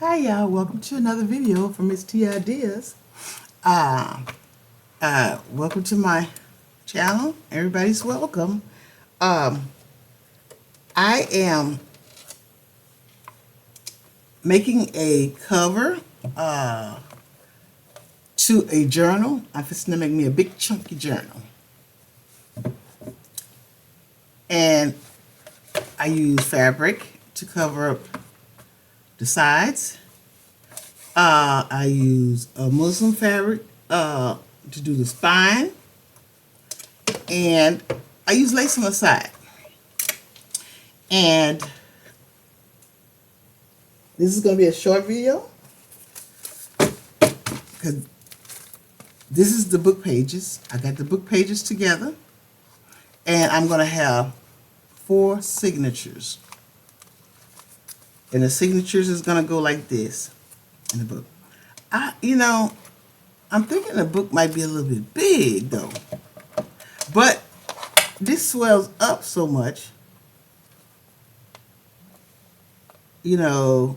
Hi y'all, welcome to another video from Miss T Ideas. Welcome to my channel. Everybody's welcome. I am making a cover to a journal. I'm just gonna make me a big chunky journal. And I use fabric to cover up the sides. I use a muslin fabric to do the spine, and I use lace on the side. And this is going to be a short video because this is the book pages. I got the book pages together, and I'm going to have 4 signatures. And the signatures is going to go like this in the book. I'm thinking the book might be a little bit big though, but this swells up so much, so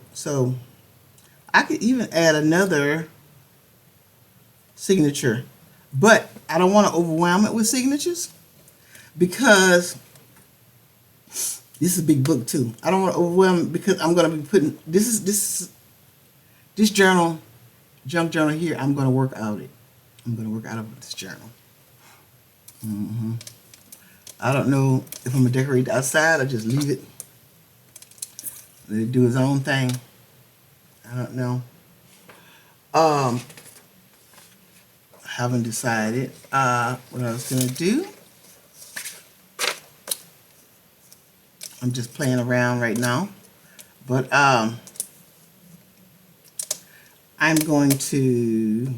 I could even add another signature, but I don't want to overwhelm it with signatures because this is a big book too. I don't want to overwhelm it because I'm going to be putting this journal, junk journal here. I'm going to work out it. I'm going to work out of this journal. I don't know if I'm going to decorate the outside or just leave it. Let it do its own thing. I don't know. I haven't decided what I was going to do. I'm just playing around right now. But I'm going to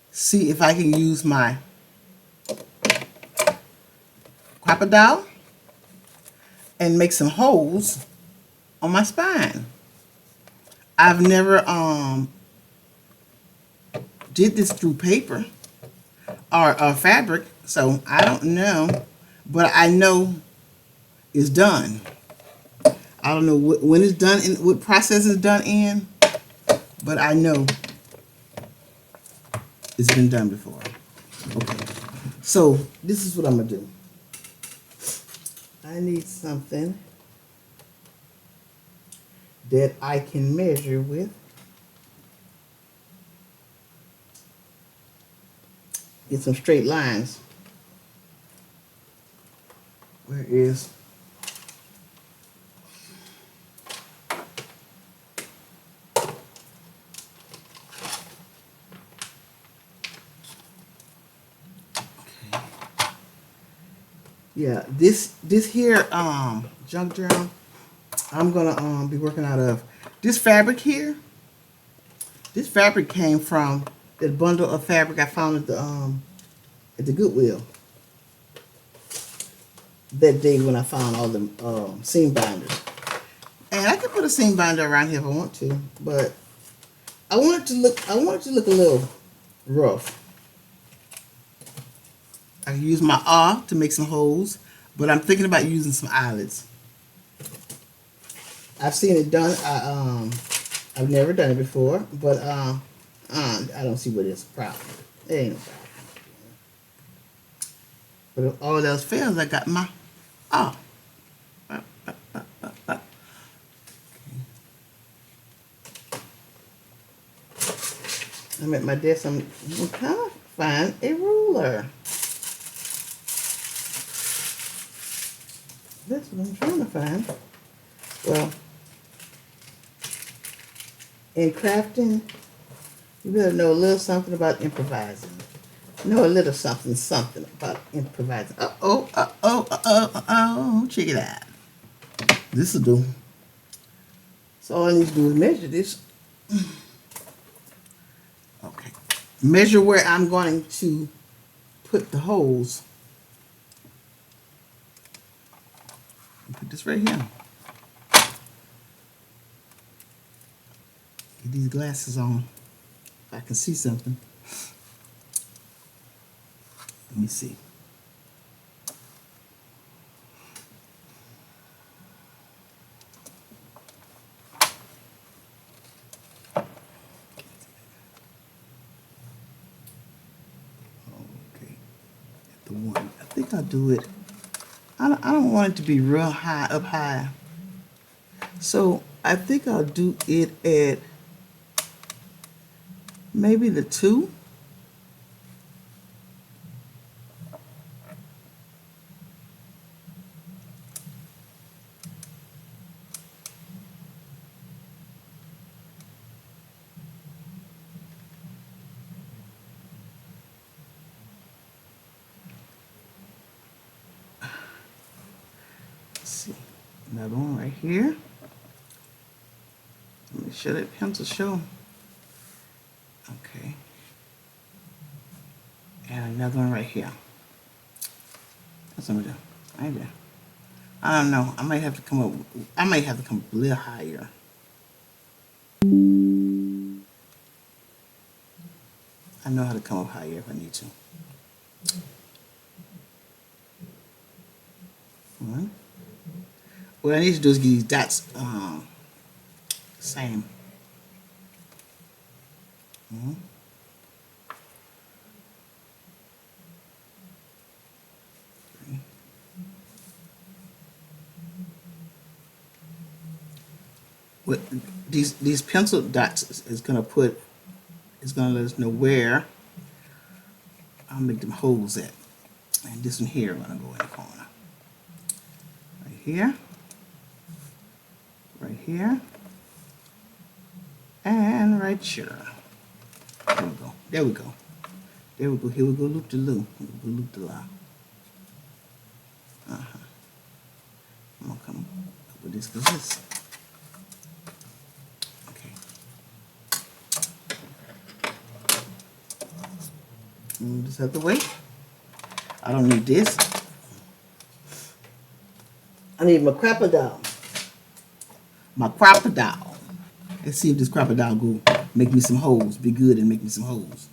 see if I can use my crocodile and make some holes on my spine. I've never did this through paper or fabric, so I don't know, but I know it's done. I don't know when it's done and what process it's done in, but I know it's been done before. Okay, so this is what I'm gonna do. I need something that I can measure with. Get some straight lines. Where is yeah, this here junk journal I'm gonna be working out of. This fabric here, this fabric came from the bundle of fabric I found at the Goodwill that day when I found all the seam binders. And I could put a seam binder around here if I want to, but I want it to look a little rough. I can use my to make some holes, but I'm thinking about using some eyelets. I've seen it done. I've never done it before, but I don't see what it's a problem. It ain't no problem. But if all else fails, I got my I'm at my desk. I'm trying to find a ruler. That's what I'm trying to find. Well, in crafting, you better know a little something about improvising. Know a little something about improvising. Check it out. This will do. So all I need to do is measure this. Okay. Measure where I'm going to put the holes. Put this right here. Get these glasses on. If I can see something. Let me see. think I'll do it. I don't want it to be real high, up high. So I think I'll do it at maybe the 2. Let's see, another one right here. Make sure that pencil show. Okay. And another one right here. What's I'm gonna do? Right there. I don't know. I might have to come up. I might have to come a little higher. I know how to come up higher if I need to. Alright. What I need to do is get these dots same. What these pencil dots is gonna let us know where I'll make them holes at. And this one here I'm gonna go in the corner. Right here. Right here. And right here. There we go. There we go. There we go. Here we go, loop de loop. Loop de la. I'm gonna come up with this because this. Okay. Move this out the way. I don't need this. I need my crocodile. My crocodile. Let's see if this crocodile go make me some holes. Be good and make me some holes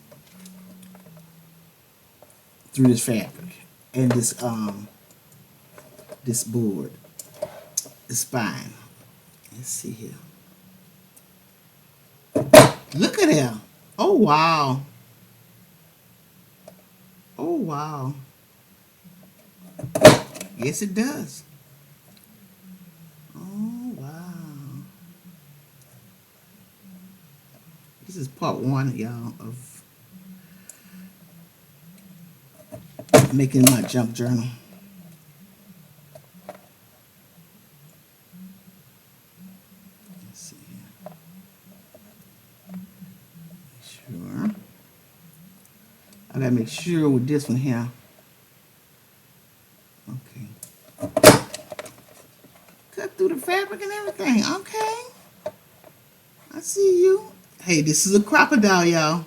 through this fabric and this board, the spine. Let's see here. Look at that. Oh wow. Oh wow. Yes, it does. Oh wow. This is part 1, y'all, of making my junk journal. Let's see here. Sure. I gotta make sure with this one here. Okay. Cut through the fabric and everything. Okay. I see you. Hey, this is a crocodile, y'all.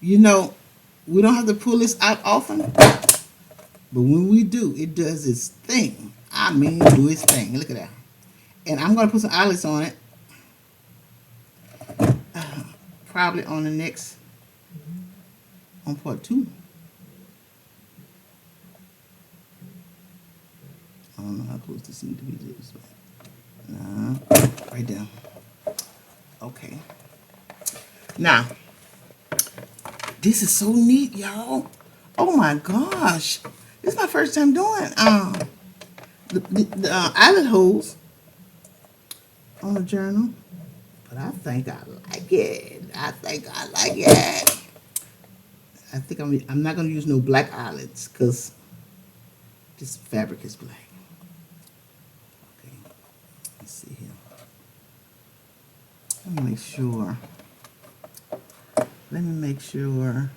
You know, we don't have to pull this out often, but when we do, it does its thing. I mean, do its thing. Look at that. And I'm going to put some eyelets on it. Probably on the next, on part 2. I don't know how close this needs to be to this way. No, right there. Okay. Now, this is so neat, y'all. Oh my gosh. This is my first time doing the eyelid holes on a journal. But I think I like it. I think I like it. I think I'm not going to use no black eyelets because this fabric is black. Okay. Let's see here. Let me make sure. Let me make sure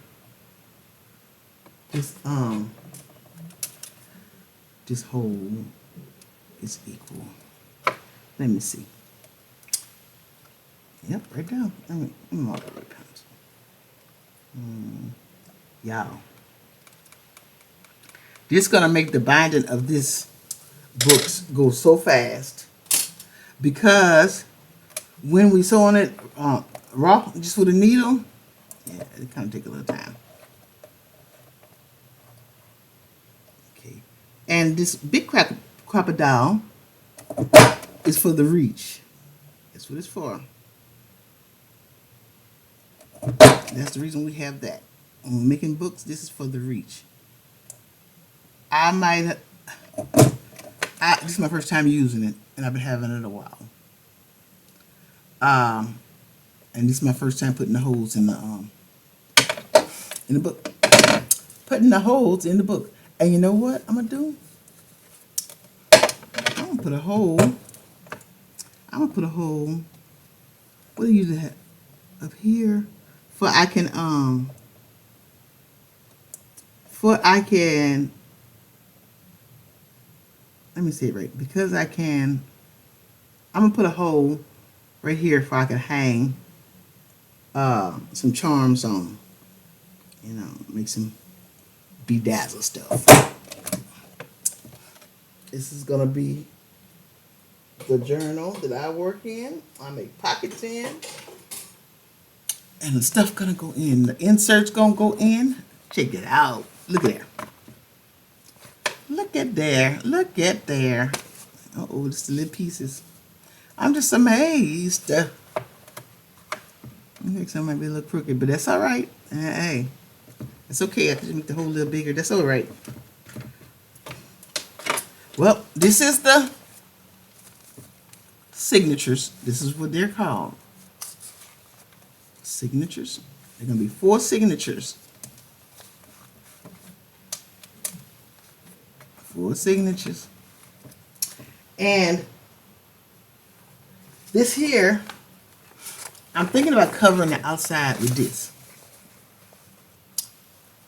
this hole is equal. Let me see. Yep, right down. Let me mark it right pencil. Y'all. This is gonna make the binding of this books go so fast because when we sew on it raw, just with a needle, yeah, it kind of take a little time. Okay, and this big crocodile is for the reach. That's what it's for. That's the reason we have that. When we're making books, this is for the reach. I might, this is my first time using it, and I've been having it a while. And this is my first time putting the holes in the book. Putting the holes in the book. And you know what I'm gonna do? I'm gonna put a hole. What do you do that? Up here, for I can let me say it right, because I'm gonna put a hole right here for I can hang some charms on, make some bedazzle stuff. This is gonna be the journal that I work in. I make pockets in, and the stuff gonna go in. The inserts gonna go in. Check it out. Look at there. Look at there. Look at there. Uh-oh, just the little pieces. I'm just amazed. I think some might be a little crooked, but that's all right. Hey, it's okay. I can just make the hole a little bigger. That's all right. Well, this is the signatures. This is what they're called. Signatures. They're going to be 4 signatures. 4 signatures. And this here, I'm thinking about covering the outside with this.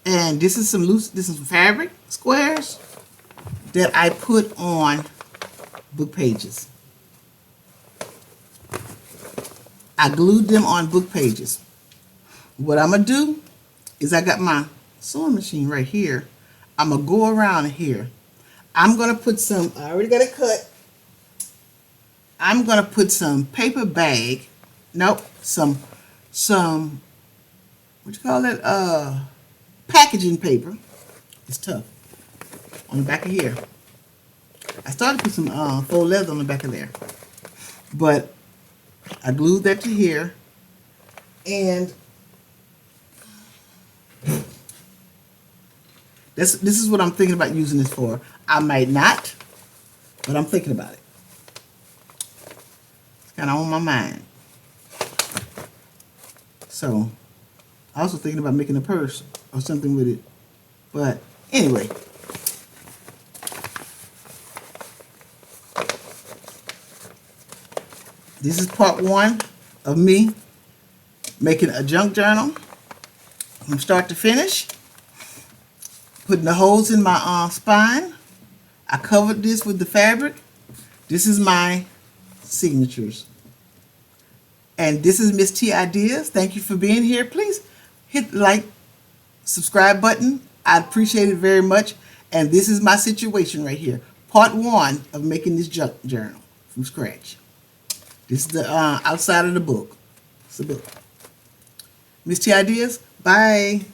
And this is some fabric squares that I put on book pages. I glued them on book pages. What I'm going to do is I got my sewing machine right here. I'm going to go around here. I'm going to put some, I already got it cut. I'm going to put some paper bag. Nope, some, what you call it? Packaging paper. It's tough. On the back of here. I started to put some faux leather on the back of there. But I glued that to here. And this is what I'm thinking about using this for. I might not, but I'm thinking about it. It's kind of on my mind. So, I also thinking about making a purse or something with it. But anyway. This is part 1 of me making a junk journal from start to finish. Putting the holes in my spine. I covered this with the fabric. This is my signatures. And this is Miss T Ideas. Thank you for being here. Please hit the like, subscribe button. I appreciate it very much. And this is my situation right here. Part 1 of making this junk journal from scratch. This is the outside of the book. It's the book. Miss T Ideas. Bye.